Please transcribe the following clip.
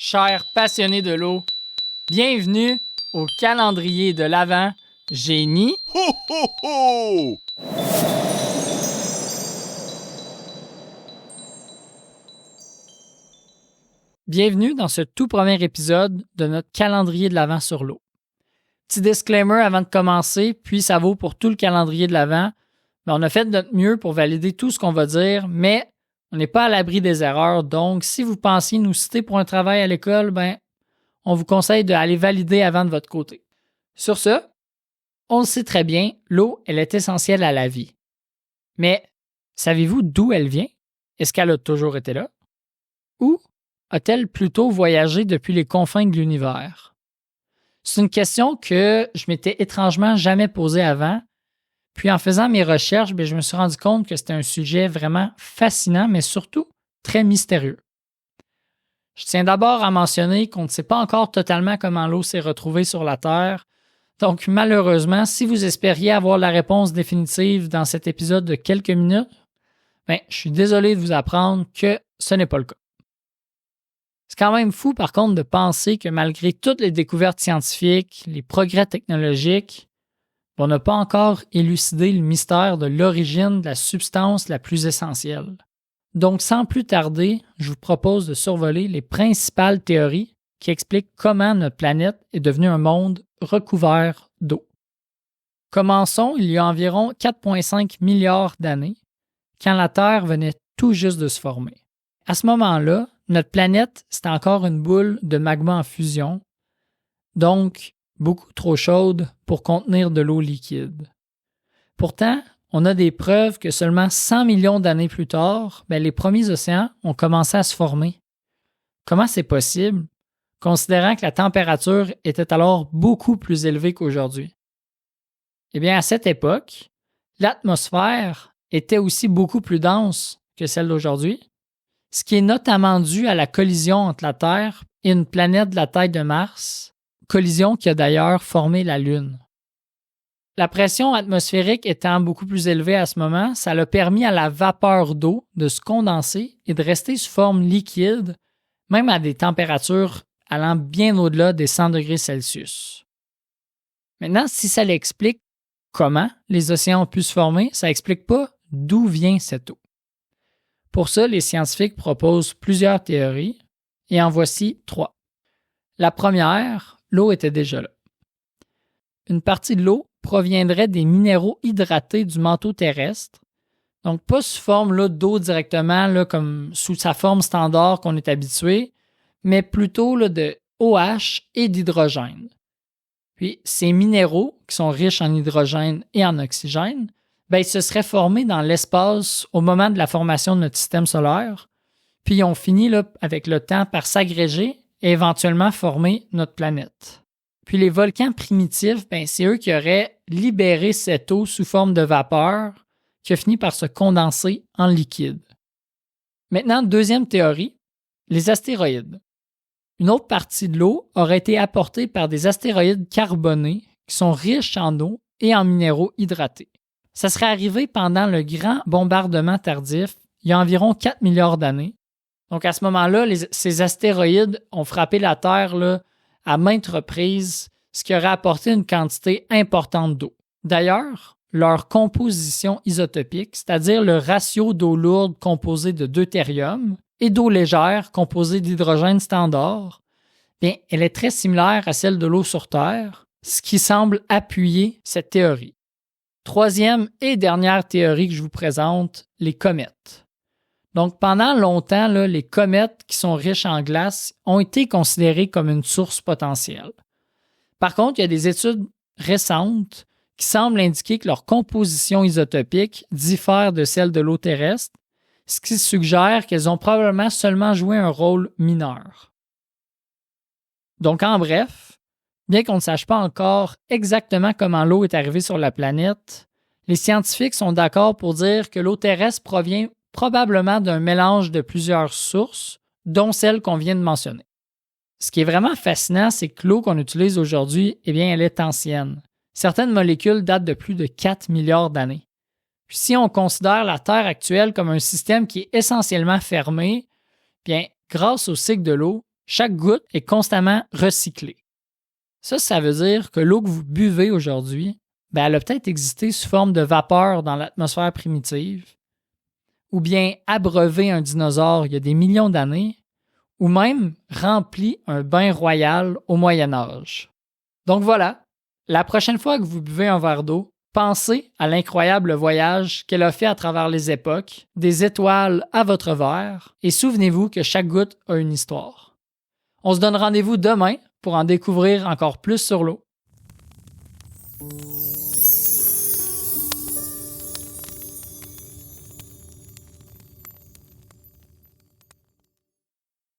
chers passionnés de l'eau, bienvenue au calendrier de l'Avent Génie. Ho, ho, ho! Bienvenue dans ce tout premier épisode de notre calendrier de l'Avent sur l'eau. Petit disclaimer avant de commencer, puis ça vaut pour tout le calendrier de l'Avent. On a fait de notre mieux pour valider tout ce qu'on va dire, mais on n'est pas à l'abri des erreurs. Donc, si vous pensiez nous citer pour un travail à l'école, on vous conseille d'aller valider avant de votre côté. Sur ce, on le sait très bien, l'eau, elle est essentielle à la vie. Mais savez-vous d'où elle vient? Est-ce qu'elle a toujours été là? Ou a-t-elle plutôt voyagé depuis les confins de l'univers? C'est une question que je m'étais étrangement jamais posée avant. Puis en faisant mes recherches, je me suis rendu compte que c'était un sujet vraiment fascinant, mais surtout très mystérieux. Je tiens d'abord à mentionner qu'on ne sait pas encore totalement comment l'eau s'est retrouvée sur la Terre. Donc malheureusement, si vous espériez avoir la réponse définitive dans cet épisode de quelques minutes, je suis désolé de vous apprendre que ce n'est pas le cas. C'est quand même fou par contre de penser que malgré toutes les découvertes scientifiques, les progrès technologiques, on n'a pas encore élucidé le mystère de l'origine de la substance la plus essentielle. Donc, sans plus tarder, je vous propose de survoler les principales théories qui expliquent comment notre planète est devenue un monde recouvert d'eau. Commençons il y a environ 4,5 milliards d'années, quand la Terre venait tout juste de se former. À ce moment-là, notre planète, c'était encore une boule de magma en fusion, donc beaucoup trop chaude pour contenir de l'eau liquide. Pourtant, on a des preuves que seulement 100 millions d'années plus tard, les premiers océans ont commencé à se former. Comment c'est possible, considérant que la température était alors beaucoup plus élevée qu'aujourd'hui? Eh bien, à cette époque, l'atmosphère était aussi beaucoup plus dense que celle d'aujourd'hui, ce qui est notamment dû à la collision entre la Terre et une planète de la taille de Mars, collision qui a d'ailleurs formé la Lune. La pression atmosphérique étant beaucoup plus élevée à ce moment, ça a permis à la vapeur d'eau de se condenser et de rester sous forme liquide, même à des températures allant bien au-delà des 100 degrés Celsius. Maintenant, si ça l'explique comment les océans ont pu se former, ça n'explique pas d'où vient cette eau. Pour ça, les scientifiques proposent plusieurs théories, et en voici 3. La première, l'eau était déjà là. Une partie de l'eau proviendrait des minéraux hydratés du manteau terrestre, donc pas sous forme d'eau directement, comme sous sa forme standard qu'on est habitué, mais plutôt de OH et d'hydrogène. Puis ces minéraux, qui sont riches en hydrogène et en oxygène, ils se seraient formés dans l'espace au moment de la formation de notre système solaire, puis ils ont fini avec le temps par s'agréger et éventuellement former notre planète. Puis les volcans primitifs, c'est eux qui auraient libéré cette eau sous forme de vapeur qui a fini par se condenser en liquide. Maintenant, deuxième théorie, les astéroïdes. Une autre partie de l'eau aurait été apportée par des astéroïdes carbonés qui sont riches en eau et en minéraux hydratés. Ça serait arrivé pendant le grand bombardement tardif, il y a environ 4 milliards d'années. Donc à ce moment-là, ces astéroïdes ont frappé la Terre à maintes reprises, ce qui aurait apporté une quantité importante d'eau. D'ailleurs, leur composition isotopique, c'est-à-dire le ratio d'eau lourde composée de deutérium et d'eau légère composée d'hydrogène standard, elle est très similaire à celle de l'eau sur Terre, ce qui semble appuyer cette théorie. Troisième et dernière théorie que je vous présente, les comètes. Donc, pendant longtemps, les comètes qui sont riches en glace ont été considérées comme une source potentielle. Par contre, il y a des études récentes qui semblent indiquer que leur composition isotopique diffère de celle de l'eau terrestre, ce qui suggère qu'elles ont probablement seulement joué un rôle mineur. Donc, en bref, bien qu'on ne sache pas encore exactement comment l'eau est arrivée sur la planète, les scientifiques sont d'accord pour dire que l'eau terrestre provient probablement d'un mélange de plusieurs sources, dont celle qu'on vient de mentionner. Ce qui est vraiment fascinant, c'est que l'eau qu'on utilise aujourd'hui, elle est ancienne. Certaines molécules datent de plus de 4 milliards d'années. Puis si on considère la Terre actuelle comme un système qui est essentiellement fermé, grâce au cycle de l'eau, chaque goutte est constamment recyclée. Ça veut dire que l'eau que vous buvez aujourd'hui, elle a peut-être existé sous forme de vapeur dans l'atmosphère primitive, ou bien abreuvé un dinosaure il y a des millions d'années, ou même rempli un bain royal au Moyen Âge. Donc voilà, la prochaine fois que vous buvez un verre d'eau, pensez à l'incroyable voyage qu'elle a fait à travers les époques, des étoiles à votre verre, et souvenez-vous que chaque goutte a une histoire. On se donne rendez-vous demain pour en découvrir encore plus sur l'eau.